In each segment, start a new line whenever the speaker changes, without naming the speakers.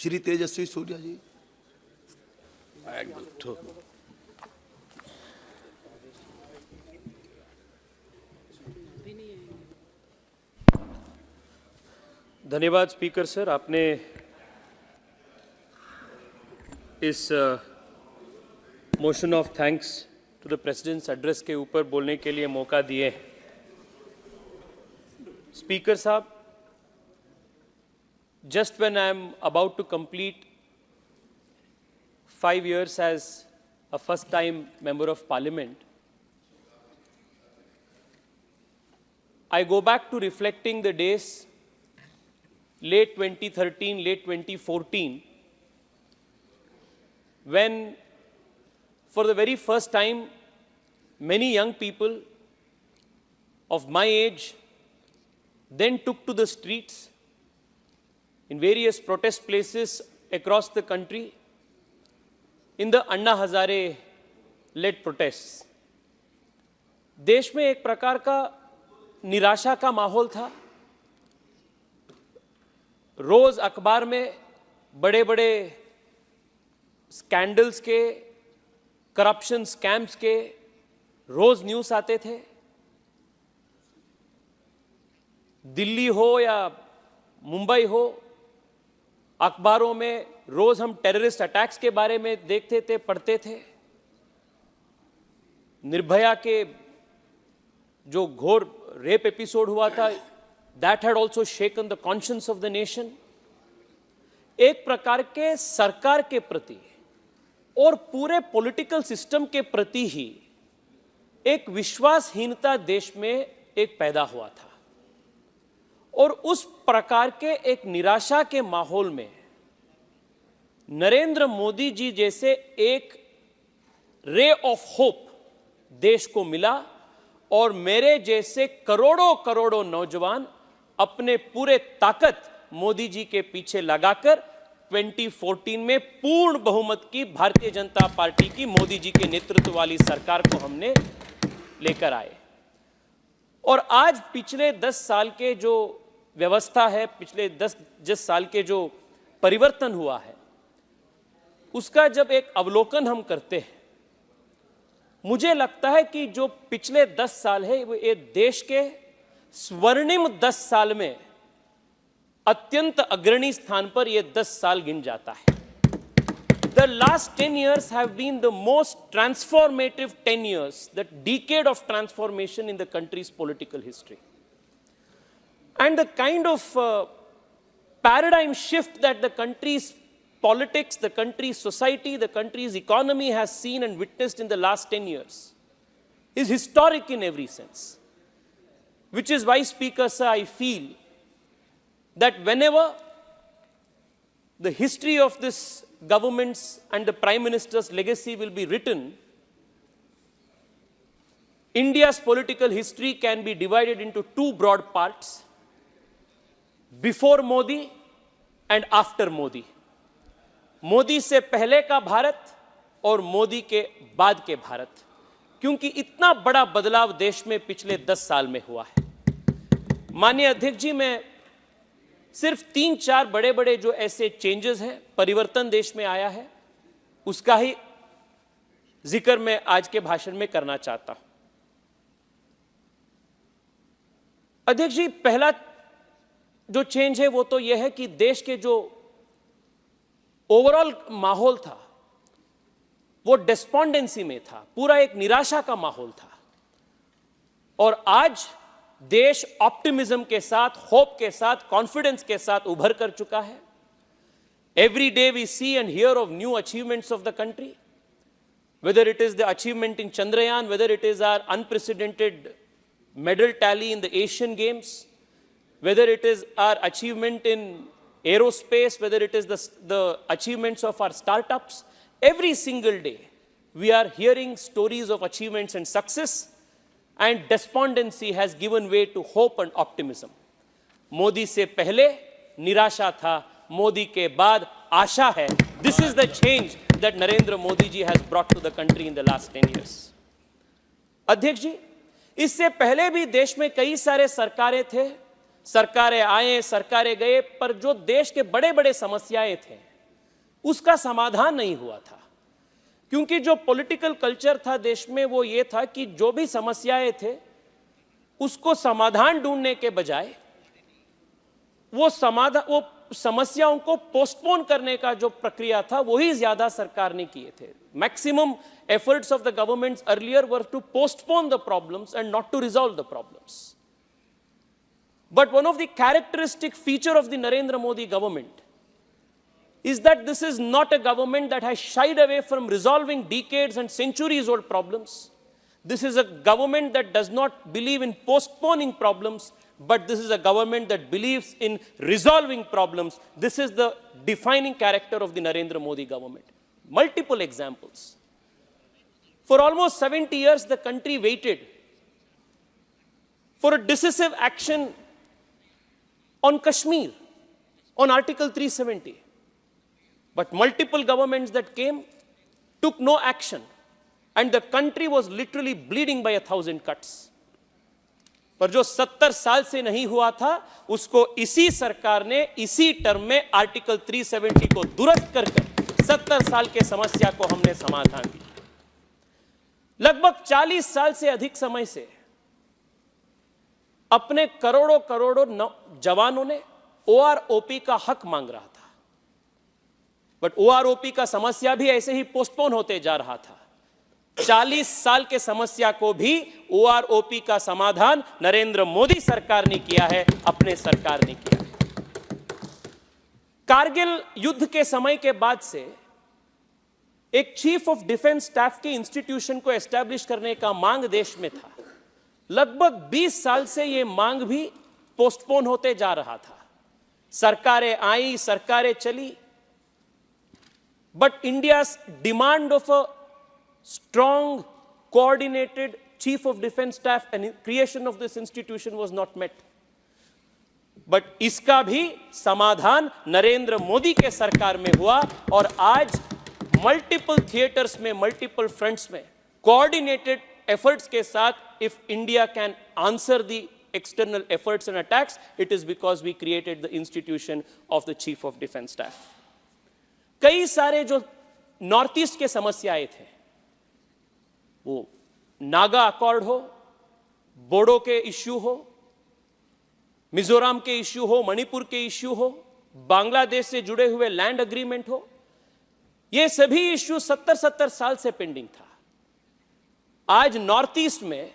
श्री तेजस्वी सूर्या जी।
धन्यवाद speaker sir, आपने इस motion of thanks to the president's address के ऊपर बोलने के लिए मौका दिए। स्पीकर साहब, just when I am about to complete 5 years as a first-time member of Parliament, I go back to reflecting the days late 2013, late 2014, when for the very first time many young people of my age then took to the streets in various protest places across the country in the Anna Hazare led protests. देश में एक प्रकार का निराशा का माहौल था। रोज अखबार में बड़े बड़े स्कैंडल्स के, करप्शन स्कैम्स के रोज न्यूज़ आते थे। दिल्ली हो या मुंबई हो, अखबारों में रोज हम टेररिस्ट अटैक्स के बारे में देखते थे, पढ़ते थे। निर्भया के जो घोर रेप एपिसोड हुआ था, that had also shaken the conscience of the nation. एक प्रकार के सरकार के प्रति और पूरे पॉलिटिकल सिस्टम के प्रति ही एक विश्वासहीनता देश में एक पैदा हुआ था। और उस प्रकार के एक निराशा के माहौल में नरेंद्र मोदी जी जैसे एक रे ऑफ होप देश को मिला और मेरे जैसे करोड़ों करोड़ों नौजवान अपने पूरे ताकत मोदी जी के पीछे लगाकर 2014 में पूर्ण बहुमत की भारतीय जनता पार्टी की मोदी जी के नेतृत्व वाली सरकार को हमने लेकर आए। और आज पिछले 10 साल के जो व्यवस्था है, पिछले 10 साल के जो परिवर्तन हुआ है, उसका जब एक अवलोकन हम करते हैं, मुझे लगता है कि जो पिछले 10 साल है वो ये देश के स्वर्णिम 10 साल में अत्यंत अग्रणी स्थान पर ये 10 साल गिन जाता है। The last 10 years have been the most transformative 10 years, the decade of transformation in the country's political history. And the kind of paradigm shift that the country's politics, the country's society, the country's economy has seen and witnessed in the last 10 years is historic in every sense. Which is why, Speaker Sir, I feel that whenever the history of this government's and the Prime Minister's legacy will be written, India's political history can be divided into two broad parts: before Modi and after Modi. Modi से पहले का भारत और मोदी के बाद के भारत, क्योंकि इतना बड़ा बदलाव देश में पिछले 10 साल में हुआ है। माननीय अध्यक्ष जी, मैं सिर्फ 3-4 बड़े बड़े जो ऐसे चेंजेस हैं, परिवर्तन देश में आया है, उसका ही जिक्र मैं आज के भाषण में करना चाहता हूं। अध्यक्ष जी, पहला जो चेंज है वो तो यह है कि देश के जो ओवरऑल माहौल था वो डेस्पोंडेंसी में था, पूरा एक निराशा का माहौल था। और आज देश ऑप्टिमिज्म के साथ, होप के साथ, कॉन्फिडेंस के साथ उभर कर चुका है। Every day we see and hear of new achievements of the country, whether it is the achievement in Chandrayaan, whether it is our unprecedented medal tally in the Asian Games, whether it is our achievement in aerospace, whether it is the achievements of our startups. Every single day, we are hearing stories of achievements and success, and despondency has given way to hope and optimism. Modi से पहले निराशा था, मोदी के बाद आशा है. This is the change that Narendra Modi ji has brought to the country in the last 10 years. अध्यक्ष जी, इससे पहले भी देश में कई सारे सरकारें थे, सरकारें आए, सरकारें गए, पर जो देश के बड़े बड़े समस्याएं थे उसका समाधान नहीं हुआ था, क्योंकि जो पॉलिटिकल कल्चर था देश में वो ये था कि जो भी समस्याएं थे उसको समाधान ढूंढने के बजाय वो समस्याओं को पोस्टपोन करने का जो प्रक्रिया था वही ज्यादा सरकार ने किए थे. Maximum efforts of the governments earlier were to postpone the problems and not to resolve the problems. But one of the characteristic feature of the Narendra Modi government is that this is not a government that has shied away from resolving decades and centuries old problems. This is a government that does not believe in postponing problems, but this is a government that believes in resolving problems. This is the defining character of the Narendra Modi government. Multiple examples. For almost 70 years, the country waited for a decisive action on Kashmir, on Article 370. But multiple governments that came took no action, and the country was literally bleeding by 1,000 cuts. पर जो 70 साल से नहीं हुआ था, उसको इसी सरकार ने इसी टर्म में आर्टिकल 370 को दुरुस्त कर 70 साल के समस्या को हमने समाधान दिया. लगभग 40 साल से अधिक समय से अपने करोड़ों करोड़ों जवानों ने ओआरओपी का हक मांग रहा था, बट ओआरओपी का समस्या भी ऐसे ही पोस्टपोन होते जा रहा था. 40 साल के समस्या को भी ओआरओपी का समाधान नरेंद्र मोदी सरकार ने किया है, अपने सरकार ने किया है. कारगिल युद्ध के समय के बाद से एक चीफ ऑफ डिफेंस स्टाफ के इंस्टीट्यूशन को एस्टैब्लिश करने का मांग देश में था. लगभग 20 साल से यह मांग भी पोस्टपोन होते जा रहा था. सरकारें आई, सरकारें चली, but India's demand of a strong coordinated chief of defence staff and creation of this institution was not met. But इसका भी समाधान नरेंद्र मोदी के सरकार में हुआ, और आज मल्टीपल थिएटर्स में, मल्टीपल फ्रंट्स में कोऑर्डिनेटेड एफर्ट्स के साथ, if India can answer the external efforts and attacks, it is because we created the institution of the Chief of Defense Staff. कई सारे जो नॉर्थ ईस्ट के समस्याएं थे, वो नागा अकॉर्ड हो, बोडो के इश्यू हो, मिजोरम के इश्यू हो, मणिपुर के इश्यू हो, बांग्लादेश से जुड़े हुए लैंड एग्रीमेंट हो, ये सभी इश्यू 70 साल से पेंडिंग था. आज नॉर्थ ईस्ट में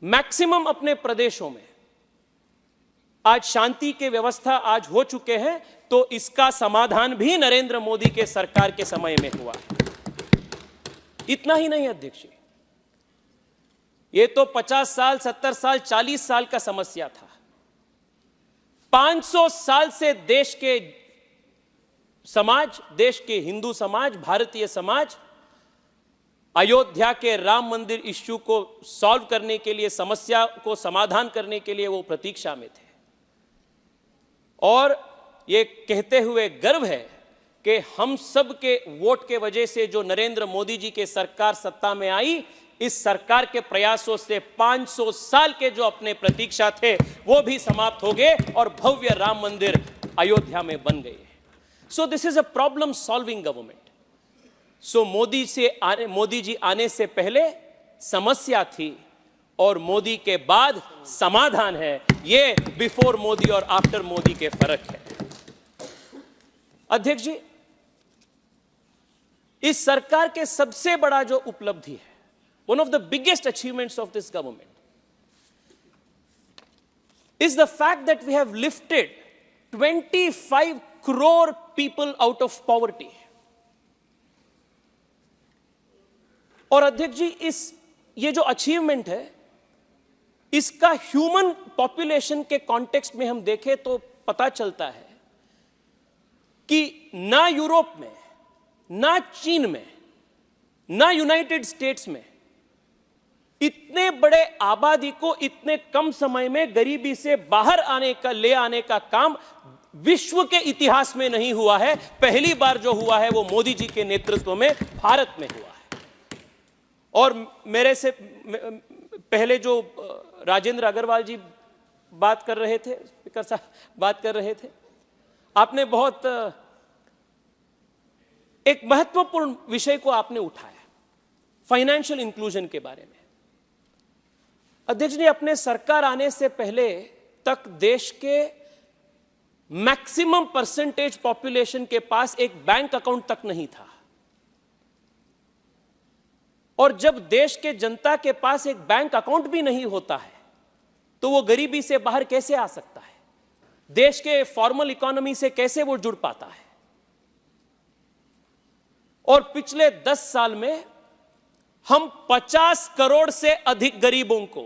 मैक्सिमम अपने प्रदेशों में आज शांति के व्यवस्था आज हो चुके हैं, तो इसका समाधान भी नरेंद्र मोदी के सरकार के समय में हुआ. इतना ही नहीं अध्यक्ष जी, ये तो 50 साल, 70 साल, 40 साल का समस्या था. 500 साल से देश के समाज, देश के हिंदू समाज, भारतीय समाज अयोध्या के राम मंदिर इश्यू को सॉल्व करने के लिए, समस्या को समाधान करने के लिए वो प्रतीक्षा में थे. और ये कहते हुए गर्व है कि हम सब के वोट के वजह से जो नरेंद्र मोदी जी के सरकार सत्ता में आई, इस सरकार के प्रयासों से 500 साल के जो अपने प्रतीक्षा थे वो भी समाप्त हो गए और भव्य राम मंदिर अयोध्या में बन गए. So this is a problem solving government. So Modi ji आने से पहले समस्या थी और मोदी के बाद समाधान है. ये बिफोर मोदी और आफ्टर मोदी के फर्क है. अध्यक्ष जी, इस सरकार के सबसे बड़ा जो उपलब्धि है, one of the biggest achievements of this government is the fact that we have lifted 25 crore people out of poverty. और अध्यक्ष जी, ये जो अचीवमेंट है, इसका ह्यूमन पॉपुलेशन के कॉन्टेक्स्ट में हम देखें तो पता चलता है कि ना यूरोप में, ना चीन में, ना यूनाइटेड स्टेट्स में इतने बड़े आबादी को इतने कम समय में गरीबी से बाहर ले आने का काम विश्व के इतिहास में नहीं हुआ है. पहली बार जो हुआ है वो मोदी जी के नेतृत्व में भारत में हुआ है. और मेरे से पहले जो राजेंद्र अग्रवाल जी बात कर रहे थे, स्पीकर साहब बात कर रहे थे, आपने बहुत एक महत्वपूर्ण विषय को आपने उठाया, फाइनेंशियल इंक्लूजन के बारे में। अध्यक्ष जी, अपने सरकार आने से पहले तक देश के मैक्सिमम परसेंटेज पॉपुलेशन के पास एक बैंक अकाउंट तक नहीं था। और जब देश के जनता के पास एक बैंक अकाउंट भी नहीं होता है तो वो गरीबी से बाहर कैसे आ सकता है, देश के फॉर्मल इकोनॉमी से कैसे वो जुड़ पाता है। और पिछले 10 साल में हम 50 करोड़ से अधिक गरीबों को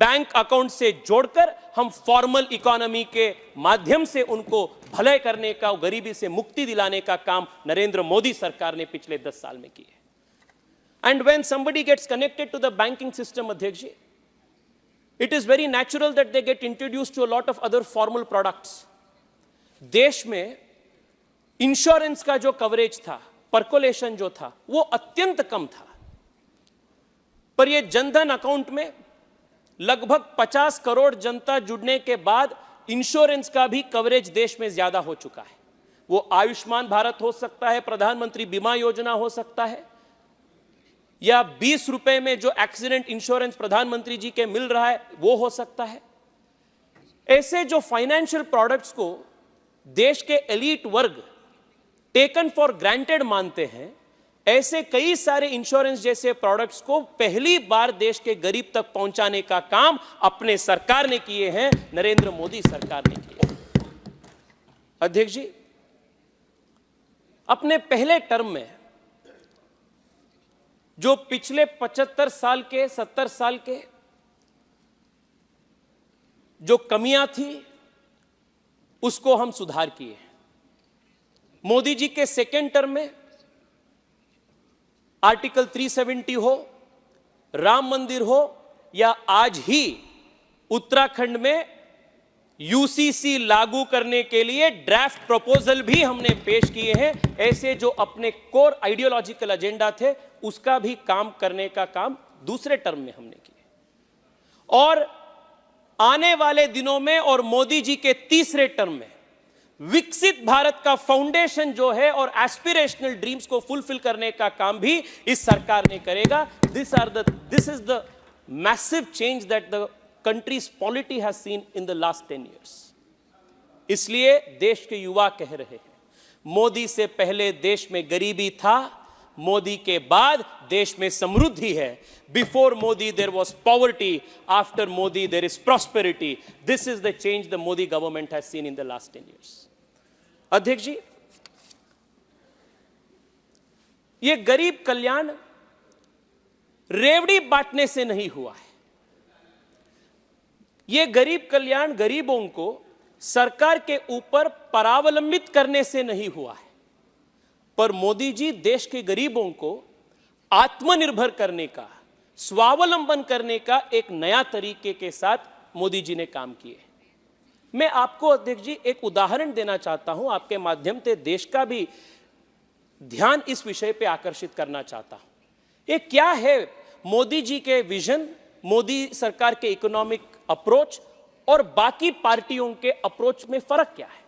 बैंक अकाउंट से जोड़कर हम फॉर्मल इकोनॉमी के माध्यम से उनको भलाई करने का, गरीबी से मुक्ति दिलाने का काम नरेंद्र मोदी सरकार ने पिछले 10 साल में किया। And when somebody gets connected to the banking system, Adhyaksh ji, it is very natural that they get introduced to a lot of other formal products. देश में इंश्योरेंस का जो कवरेज था, परकोलेशन जो था, वो अत्यंत कम था। पर ये जनधन अकाउंट में लगभग 50 करोड़ जनता जुड़ने के बाद इंश्योरेंस का भी कवरेज देश में ज्यादा हो चुका है। वो आयुष्मान भारत हो सकता है, प्रधानमंत्री बीमा योजना हो सकता है, या 20 रुपए में जो एक्सीडेंट इंश्योरेंस प्रधानमंत्री जी के मिल रहा है वो हो सकता है। ऐसे जो फाइनेंशियल प्रोडक्ट्स को देश के एलीट वर्ग टेकन फॉर ग्रांटेड मानते हैं, ऐसे कई सारे इंश्योरेंस जैसे प्रोडक्ट्स को पहली बार देश के गरीब तक पहुंचाने का काम अपने सरकार ने किए हैं, नरेंद्र मोदी सरकार ने किए। अध्यक्ष जी, अपने पहले टर्म में जो पिछले 75 साल के 70 साल के जो कमियां थी उसको हम सुधार किए। मोदी जी के सेकेंड टर्म में आर्टिकल 370 हो, राम मंदिर हो, या आज ही उत्तराखंड में यूसीसी लागू करने के लिए ड्राफ्ट प्रपोजल भी हमने पेश किए हैं। ऐसे जो अपने कोर आइडियोलॉजिकल एजेंडा थे उसका भी काम करने का काम दूसरे टर्म में हमने किया। और आने वाले दिनों में और मोदी जी के तीसरे टर्म में विकसित भारत का फाउंडेशन जो है और एस्पिरेशनल ड्रीम्स को फुलफिल करने का काम भी इस सरकार ने करेगा। This is the massive change that the country's polity has seen in the last 10 years. इसलिए देश के युवा कह रहे हैं, मोदी से पहले देश में गरीबी था, मोदी के बाद देश में समृद्धि है। Before Modi there was poverty, after Modi there is prosperity. This is the change the Modi government has seen in the last 10 years. अध्यक्ष जी, ये गरीब कल्याण रेवड़ी बांटने से नहीं हुआ है। ये गरीब कल्याण गरीबों को सरकार के ऊपर परावलंबित करने से नहीं हुआ है, पर मोदी जी देश के गरीबों को आत्मनिर्भर करने का, स्वावलंबन करने का एक नया तरीके के साथ मोदी जी ने काम किए। मैं आपको अध्यक्ष जी एक उदाहरण देना चाहता हूं, आपके माध्यम से देश का भी ध्यान इस विषय पे आकर्षित करना चाहता हूं। ये क्या है मोदी जी के विजन, मोदी सरकार के इकोनॉमिक अप्रोच और बाकी पार्टियों के अप्रोच में फर्क क्या है?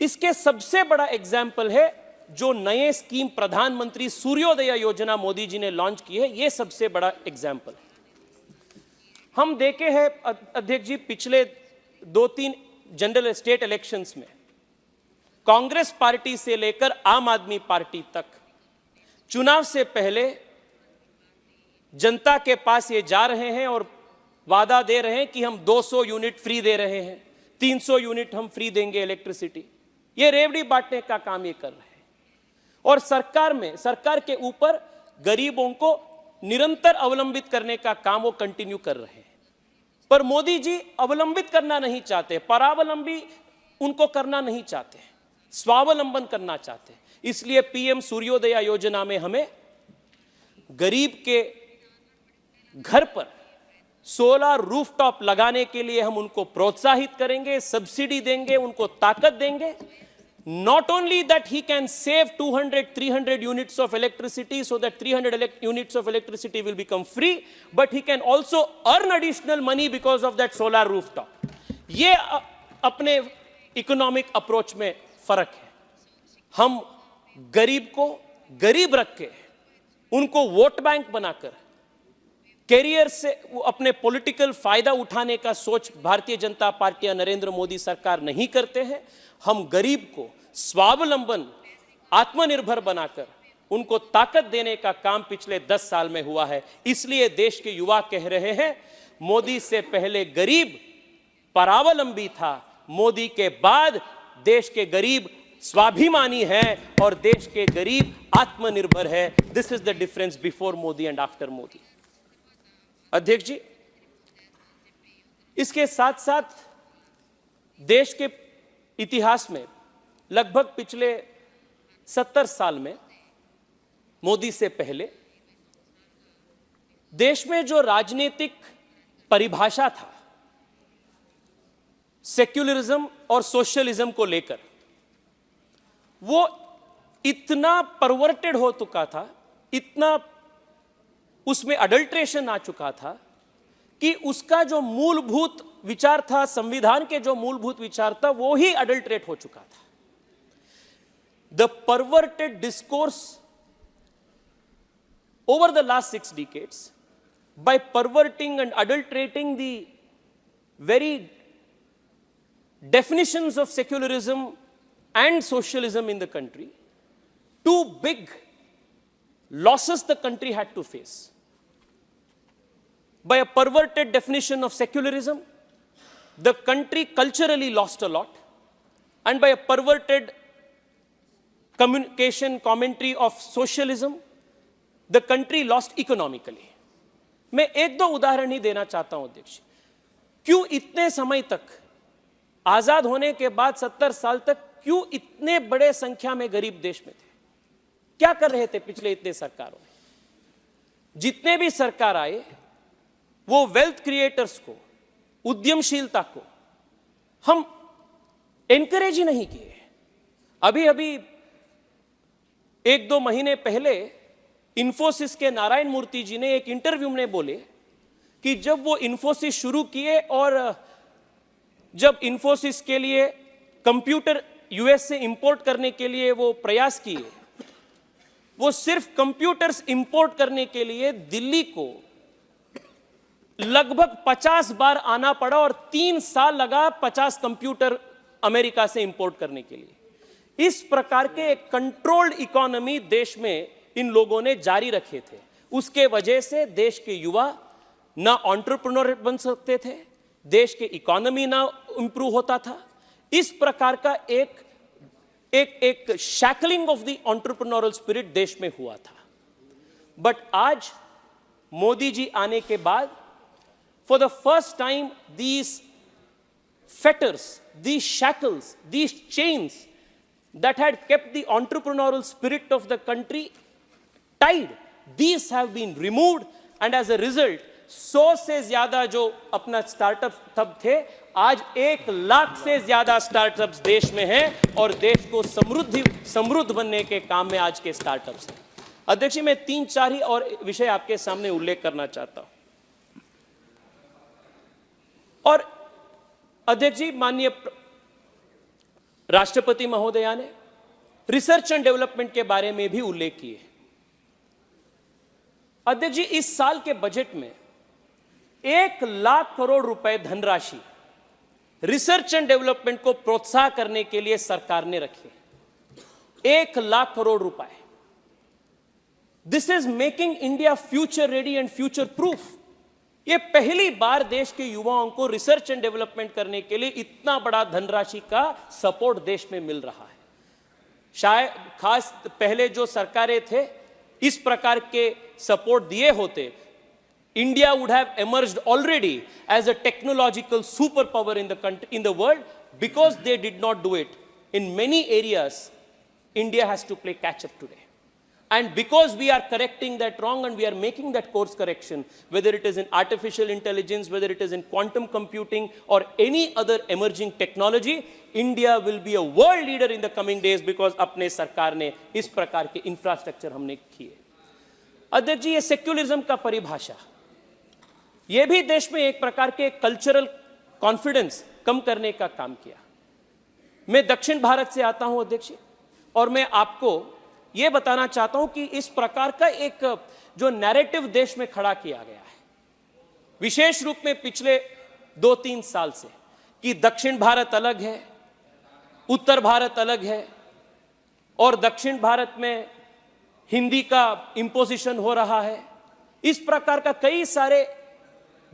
इसके सबसे बड़ा एग्जाम्पल है जो नए स्कीम प्रधानमंत्री सूर्योदय योजना मोदी जी ने लॉन्च की है। यह सबसे बड़ा एग्जाम्पल है। हम देखे हैं अध्यक्ष जी, पिछले 2-3 जनरल स्टेट इलेक्शंस में कांग्रेस पार्टी से लेकर आम आदमी पार्टी तक चुनाव से पहले जनता के पास ये जा रहे हैं और वादा दे रहे हैं कि हम 200 यूनिट फ्री दे रहे हैं, 300 यूनिट हम फ्री देंगे इलेक्ट्रिसिटी। ये रेवड़ी बांटने का काम ये कर रहे हैं। और सरकार के ऊपर गरीबों को निरंतर अवलंबित करने का काम वो कंटिन्यू कर रहे हैं। पर मोदी जी अवलंबित करना नहीं चाहते, परावलंबी उनको करना नहीं चाहते, स्वावलंबन करना चाहते। इसलिए पीएम सूर्योदय योजना में हमें गरीब के घर पर सोलर रूफटॉप लगाने के लिए हम उनको प्रोत्साहित करेंगे, सब्सिडी देंगे, उनको ताकत देंगे। Not only that he can save 200-300 units of electricity so that 300 units of electricity will become free, but he can also earn additional money because of that solar rooftop. ये अपने इकोनॉमिक अप्रोच में फर्क है। हम गरीब को गरीब रख के उनको वोट बैंक बनाकर कैरियर से वो अपने पॉलिटिकल फायदा उठाने का सोच भारतीय जनता पार्टी या नरेंद्र मोदी सरकार नहीं करते हैं। हम गरीब को स्वावलंबन, आत्मनिर्भर बनाकर उनको ताकत देने का काम पिछले 10 साल में हुआ है। इसलिए देश के युवा कह रहे हैं, मोदी से पहले गरीब परावलंबी था, मोदी के बाद देश के गरीब स्वाभिमानी है और देश के गरीब आत्मनिर्भर है। This is the difference before Modi and after Modi. अध्यक्ष जी, इसके साथ साथ देश के इतिहास में लगभग पिछले 70 साल में मोदी से पहले देश में जो राजनीतिक परिभाषा था सेक्युलरिज्म और सोशलिज्म को लेकर, वो इतना परवर्टेड हो चुका था, इतना उसमें अडल्ट्रेशन आ चुका था कि उसका जो मूलभूत विचार था, संविधान के जो मूलभूत विचार था, वो ही अडल्ट्रेट हो चुका था। The perverted discourse over the last 6 decades, by perverting and adulterating the very definitions of secularism and socialism in the country, two big losses the country had to face. By a perverted definition of secularism, the country culturally lost a lot, and by a perverted communication commentary of socialism, the country lost economically. मैं एक दो उदाहरण ही देना चाहता हूं अध्यक्ष। क्यों इतने समय तक, आजाद होने के बाद 70 साल तक, क्यों इतने बड़े संख्या में गरीब देश में थे? क्या कर रहे थे पिछले इतने सरकारों में? जितने भी सरकार आए वो वेल्थ क्रिएटर्स को, उद्यमशीलता को हम एनकरेज ही नहीं किए। अभी अभी 1-2 महीने पहले इंफोसिस के नारायण मूर्ति जी ने एक इंटरव्यू में बोले कि जब वो इंफोसिस शुरू किए और जब इंफोसिस के लिए कंप्यूटर यूएस से इंपोर्ट करने के लिए वो प्रयास किए, वो सिर्फ कंप्यूटर्स इंपोर्ट करने के लिए दिल्ली को लगभग 50 बार आना पड़ा और 3 साल लगा 50 कंप्यूटर अमेरिका से इंपोर्ट करने के लिए। इस प्रकार के एक कंट्रोल्ड इकोनॉमी देश में इन लोगों ने जारी रखे थे। उसके वजह से देश के युवा ना एंटरप्रेन्योर बन सकते थे, देश के इकोनॉमी ना इंप्रूव होता था। इस प्रकार का एक शैकलिंग ऑफ द एंटरप्रेन्योरल स्पिरिट देश में हुआ था। बट आज मोदी जी आने के बाद for the first time these fetters, these shackles, these chains that had kept the entrepreneurial spirit of the country tied, these have been removed, and as a result 100 से ज्यादा जो अपना स्टार्टअप तब थे, आज 1 लाख से ज्यादा स्टार्टअप्स देश में हैं और देश को समृद्ध बनने के काम में आज के स्टार्टअप्स हैं। अध्यक्ष जी, मैं 3-4 ही और विषय आपके सामने उल्लेख करना चाहता हूं। और अध्यक्ष जी, माननीय राष्ट्रपति महोदया ने रिसर्च एंड डेवलपमेंट के बारे में भी उल्लेख किए। अध्यक्ष जी, इस साल के बजट में 1 लाख करोड़ रुपए धनराशि रिसर्च एंड डेवलपमेंट को प्रोत्साहन करने के लिए सरकार ने रखे। 1 लाख करोड़ रुपए। This is making India future ready and future proof. ये पहली बार देश के युवाओं को रिसर्च एंड डेवलपमेंट करने के लिए इतना बड़ा धनराशि का सपोर्ट देश में मिल रहा है। शायद खास पहले जो सरकारें थे, इस प्रकार के सपोर्ट दिए होते, India would have emerged already as a technological superpower in the world. Because they did not do it in many areas, India has to play catch up today. And because we are correcting that wrong and we are making that course correction, whether it is in artificial intelligence, whether it is in quantum computing or any other emerging technology, India will be a world leader in the coming days because अपने सरकार ने इस प्रकार के infrastructure हमने किए। अध्यक्ष जी, ये सेक्युलरिज्म का परिभाषा, ये भी देश में एक प्रकार के कल्चरल कॉन्फिडेंस कम करने का काम किया। मैं दक्षिण भारत से आता हूं अध्यक्ष जी, और मैं आपको यह बताना चाहता हूं कि इस प्रकार का एक जो नैरेटिव देश में खड़ा किया गया है, विशेष रूप में पिछले 2-3 साल से, कि दक्षिण भारत अलग है, उत्तर भारत अलग है, और दक्षिण भारत में हिंदी का इंपोजिशन हो रहा है। इस प्रकार का कई सारे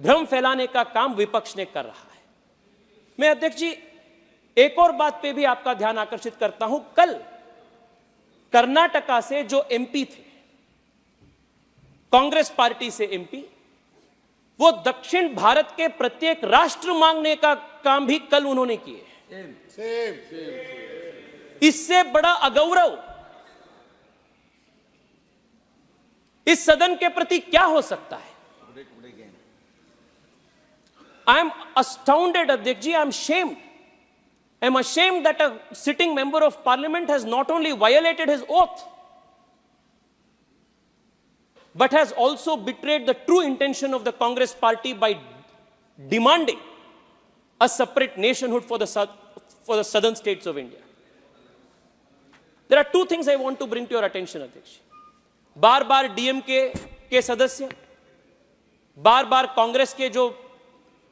भ्रम फैलाने का काम विपक्ष ने कर रहा है। मैं अध्यक्ष जी एक और बात पे भी आपका ध्यान आकर्षित करता हूं। कल कर्नाटका से जो एमपी थे, कांग्रेस पार्टी से एमपी, वो दक्षिण भारत के प्रत्येक राष्ट्र मांगने का काम भी कल उन्होंने किए। इससे बड़ा अगौरव इस सदन के प्रति क्या हो सकता है? आई एम अस्टाउंडेड अध्यक्ष जी, I am ashamed. I am ashamed that a sitting member of parliament has not only violated his oath, but has also betrayed the true intention of the Congress party by demanding a separate nationhood for the southern states of India. There are two things I want to bring to your attention, Adhyaksh. Bar bar DMK के सदस्य, बार बार कांग्रेस के जो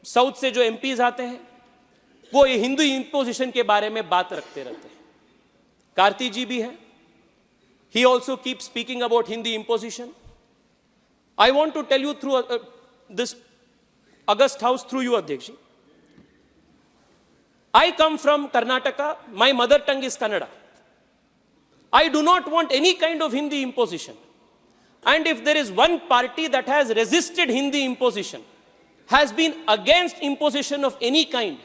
south से जो MPs आते हैं, वो ये हिंदू इंपोजिशन के बारे में बात रखते रहते हैं। कार्ति जी भी है, he also keeps speaking about Hindi imposition. I want to tell you through this August House, through you, Adhyaksh. I come from Karnataka. My mother tongue is Kannada. I do not want any kind of Hindi imposition. And if there is one party that has resisted Hindi imposition, has been against imposition of any kind,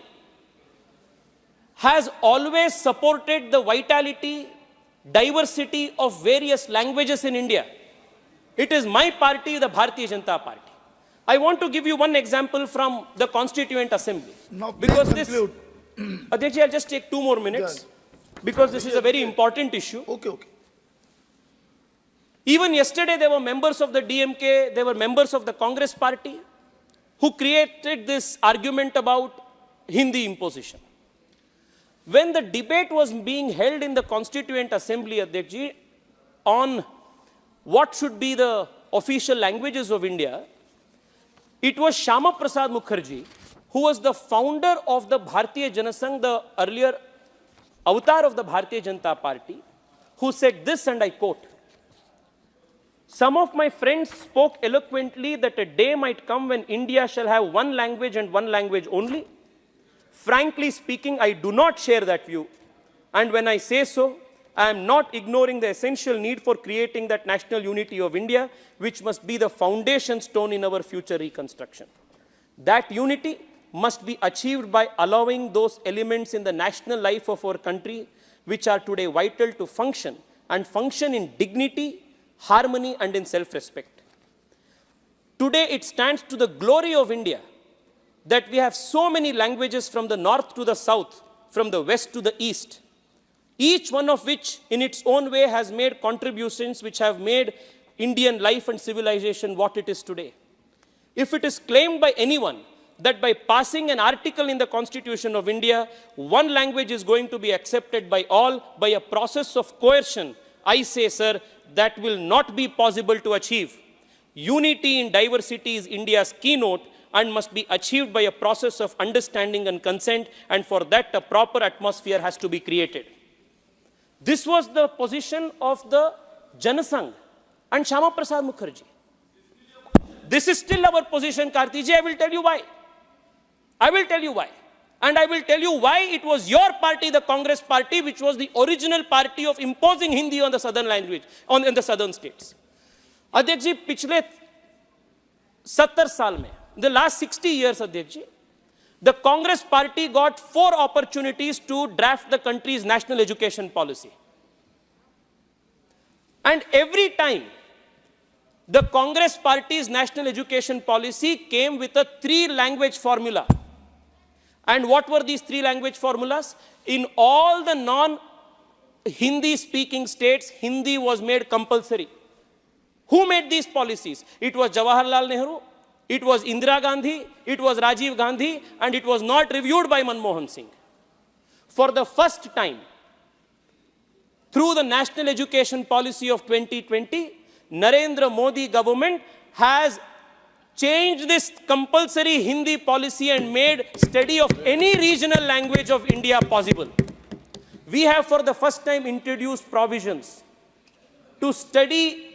has always supported the vitality, diversity of various languages in India, it is my party, the Bharatiya Janata Party. I want to give you one example from the Constituent Assembly.
Now,
because
please
this,
conclude.
Adhyaksh, I'll just take 2 more minutes, because this is a very important issue.
Okay.
Even yesterday, there were members of the DMK, there were members of the Congress party who created this argument about Hindi imposition. When the debate was being held in the Constituent Assembly, Adhyaksh, on what should be the official languages of India, it was Shyama Prasad Mukherjee, who was the founder of the Bharatiya Janasangh, the earlier avatar of the Bharatiya Janata Party, who said this, and I quote, "Some of my friends spoke eloquently that a day might come when India shall have one language and one language only. Frankly speaking, I do not share that view. And when I say so, I am not ignoring the essential need for creating that national unity of India, which must be the foundation stone in our future reconstruction. That unity must be achieved by allowing those elements in the national life of our country which are today vital to function, and function in dignity, harmony, and in self-respect. Today, it stands to the glory of India that we have so many languages from the north to the south, from the west to the east, each one of which in its own way has made contributions which have made Indian life and civilization what it is today. If it is claimed by anyone that by passing an article in the Constitution of India, one language is going to be accepted by all by a process of coercion, I say, sir, that will not be possible to achieve. Unity in diversity is India's keynote and must be achieved by a process of understanding and consent, and for that a proper atmosphere has to be created." This was the position of the Janasangh and Shyama Prasad Mukherjee. This is still our position, Kartiji. I will tell you why. And I will tell you why it was your party, the Congress party, which was the original party of imposing Hindi on the southern language, in the southern states. Adhyaksh ji, पिछले 70 साल में, the last 60 years, Adhyaksh ji, the Congress party got 4 opportunities to draft the country's national education policy. And every time, the Congress party's national education policy came with a 3-language formula. And what were these 3 language formulas? In all the non-Hindi speaking states, Hindi was made compulsory. Who made these policies? It was Jawaharlal Nehru, it was Indira Gandhi, it was Rajiv Gandhi, and it was not reviewed by Manmohan Singh. for the first time, through the national education policy of 2020, Narendra Modi government has changed this compulsory Hindi policy and made study of any regional language of India possible. We have for the first time introduced provisions to study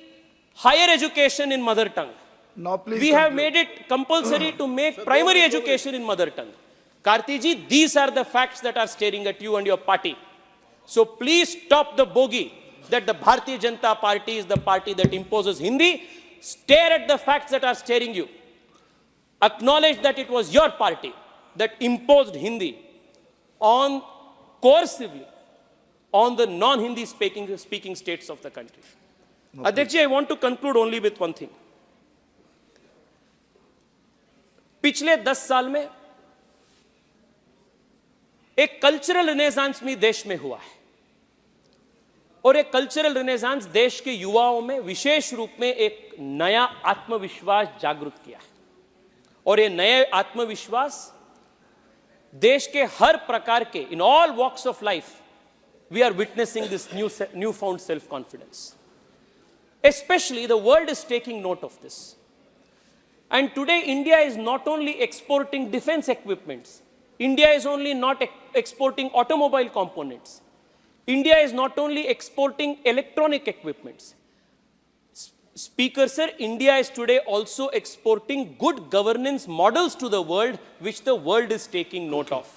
higher education in mother tongue.
Now, please
We have made it compulsory to make primary education in mother tongue. Karti ji, these are the facts that are staring at you and your party. So please stop the bogey that the Bharatiya Janata Party is the party that imposes Hindi. Stare at the facts that are staring you. Acknowledge that it was your party that imposed Hindi on coercively on the non-Hindi speaking states of the country. Adhyaksh ji, I want to conclude only with one thing. पिछले 10 साल में एक cultural Renaissance में देश में हुआ है और एक कल्चरल रिनेसांस देश के युवाओं में विशेष रूप में एक नया आत्मविश्वास जागृत किया है और ये नए आत्मविश्वास देश के हर प्रकार के in all walks of life we are witnessing this new found self confidence especially the world is taking note of this. And today India is not only exporting defense equipments, India is only not exporting automobile components, India is not only exporting electronic equipments. Speaker sir, India is today also exporting good governance models to the world which the world is taking note of.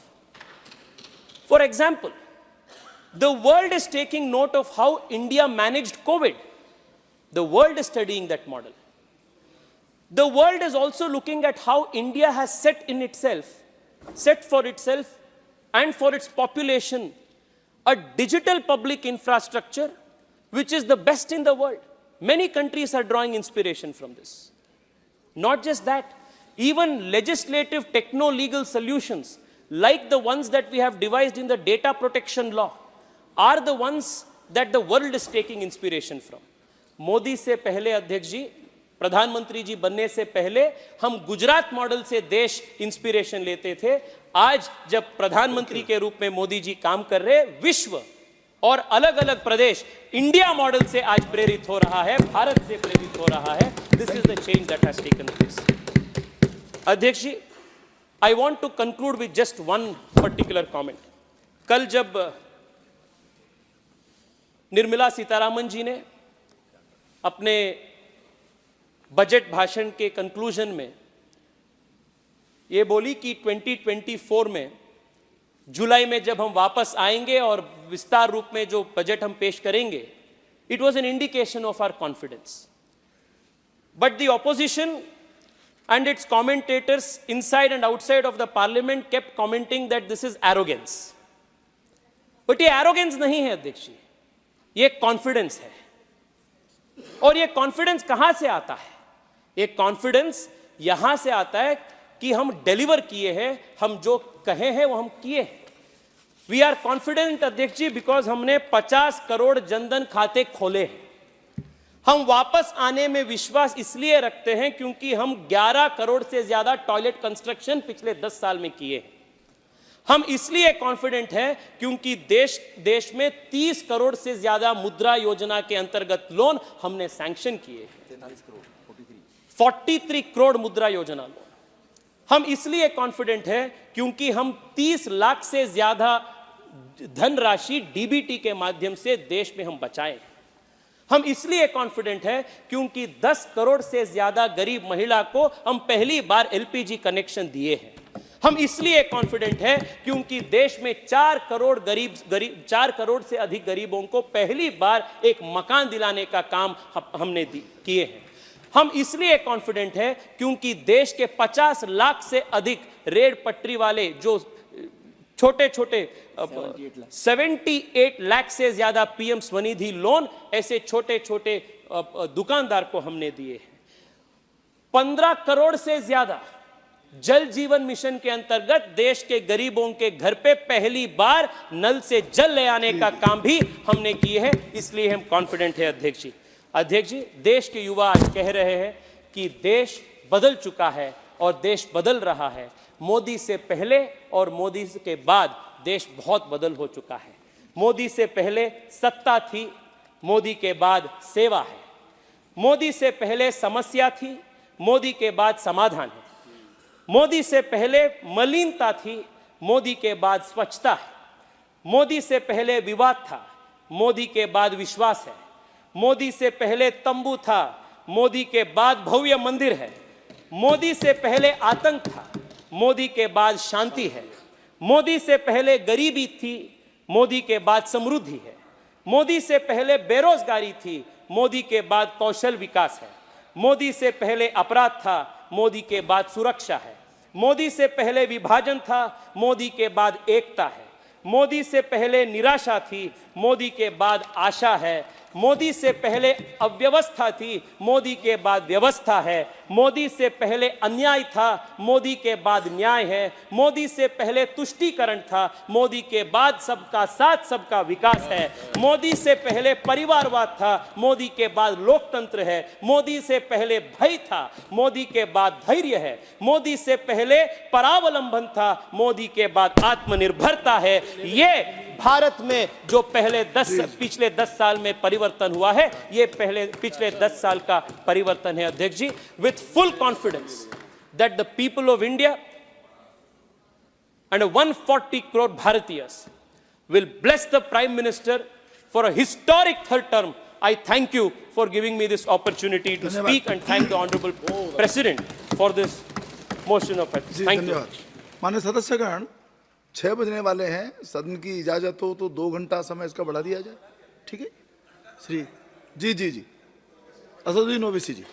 For example, the world is taking note of how India managed COVID. The world is studying that model. The world is also looking at how India has set for itself and for its population a digital public infrastructure which is the best in the world. Many countries are drawing inspiration from this. Not just that, even legislative techno-legal solutions like the ones that we have devised in the data protection law are the ones that the world is taking inspiration from. Modi से पहले अध्यक्ष जी, प्रधानमंत्री जी बनने से पहले हम Gujarat model से देश इंस्पिरेशन लेते थे। आज जब प्रधानमंत्री के रूप में मोदी जी काम कर रहे, विश्व और अलग अलग प्रदेश इंडिया मॉडल से आज प्रेरित हो रहा है, भारत से प्रेरित हो रहा है। This is the change that has taken place. अध्यक्ष जी, I want to conclude with just one particular comment. कल जब निर्मला सीतारामन जी ने अपने बजट भाषण के कंक्लूजन में ये बोली कि 2024 में जुलाई में जब हम वापस आएंगे और विस्तार रूप में जो बजट हम पेश करेंगे, it was an indication of our confidence. But the opposition and its commentators inside and outside of the parliament kept commenting that this is arrogance. But ये एरोगेंस नहीं है अध्यक्ष जी, ये कॉन्फिडेंस है। और ये कॉन्फिडेंस कहां से आता है? ये कॉन्फिडेंस यहां से आता है कि हम डिलीवर किए हैं, हम जो कहे हैं वो हम किए हैं। वी आर कॉन्फिडेंट अध्यक्ष जी बिकॉज हमने 50 करोड़ जनधन खाते खोले हैं। हम वापस आने में विश्वास इसलिए रखते हैं क्योंकि हम 11 करोड़ से ज्यादा टॉयलेट कंस्ट्रक्शन पिछले 10 साल में किए हैं। हम इसलिए कॉन्फिडेंट हैं क्योंकि देश में 30 करोड़ से ज्यादा मुद्रा योजना के अंतर्गत लोन हमने सैंक्शन किए। 43 करोड़ मुद्रा योजना लोन। हम इसलिए कॉन्फिडेंट हैं क्योंकि हम 30 लाख से ज्यादा धनराशि डीबीटी के माध्यम से देश में हम बचाए। हम इसलिए कॉन्फिडेंट हैं क्योंकि 10 करोड़ से ज्यादा गरीब महिला को हम पहली बार एलपीजी कनेक्शन दिए हैं। हम इसलिए कॉन्फिडेंट हैं क्योंकि देश में 4 करोड़ से अधिक गरीबों को पहली बार एक मकान दिलाने का काम हमने किए हैं। हम इसलिए कॉन्फिडेंट हैं क्योंकि देश के 50 लाख से अधिक रेल पटरी वाले जो छोटे 78 लाख से ज्यादा पीएम स्वनिधि लोन ऐसे छोटे दुकानदार को हमने दिए हैं। 15 करोड़ से ज्यादा जल जीवन मिशन के अंतर्गत देश के गरीबों के घर पे पहली बार नल से जल ले आने का काम भी हमने किए हैं। इसलिए हम कॉन्फिडेंट हैं अध्यक्ष जी। अध्यक्ष जी, देश के युवा आज कह रहे हैं कि देश बदल चुका है और देश बदल रहा है। मोदी से पहले और मोदी के बाद देश बहुत बदल हो चुका है। मोदी से पहले सत्ता थी, मोदी के बाद सेवा है। मोदी से पहले समस्या थी, मोदी के बाद समाधान है। मोदी से पहले मलिनता थी, मोदी के बाद स्वच्छता है। मोदी से पहले विवाद था, मोदी के बाद विश्वास है। मोदी से पहले तंबू था, मोदी के बाद भव्य मंदिर है। मोदी से पहले आतंक था, मोदी के बाद शांति है। मोदी से पहले गरीबी थी, मोदी के बाद समृद्धि है। मोदी से पहले बेरोजगारी थी, मोदी के बाद कौशल विकास है। मोदी से पहले अपराध था, मोदी के बाद सुरक्षा है। मोदी से पहले विभाजन था, मोदी के बाद एकता है। मोदी से पहले निराशा थी, मोदी के बाद आशा है। मोदी से पहले अव्यवस्था थी, मोदी के बाद व्यवस्था है। मोदी से पहले अन्याय था, मोदी के बाद न्याय है। मोदी से पहले तुष्टीकरण था, मोदी के बाद सबका साथ सबका विकास है। मोदी से पहले परिवारवाद था, मोदी के बाद लोकतंत्र है। मोदी से पहले भय था, मोदी के बाद धैर्य है। मोदी से पहले परावलंबन था, मोदी के बाद आत्मनिर्भरता है। ये भारत में जो पिछले 10 साल में परिवर्तन हुआ है, ये पिछले 10 साल का परिवर्तन है अध्यक्ष जी। With full confidence that the people of India and 140 crore Bharatiyas will bless the Prime Minister for a historic third term. I thank you for giving me this opportunity to speak and thank the Honorable President for this motion of thanks. Thank you.
माननीय सदस्यगण, 6 बजने वाले हैं। सदन की इजाजत हो तो 2 घंटा समय इसका बढ़ा दिया जाए। ठीक है श्री जी असदुद्दीन ओवैसी जी।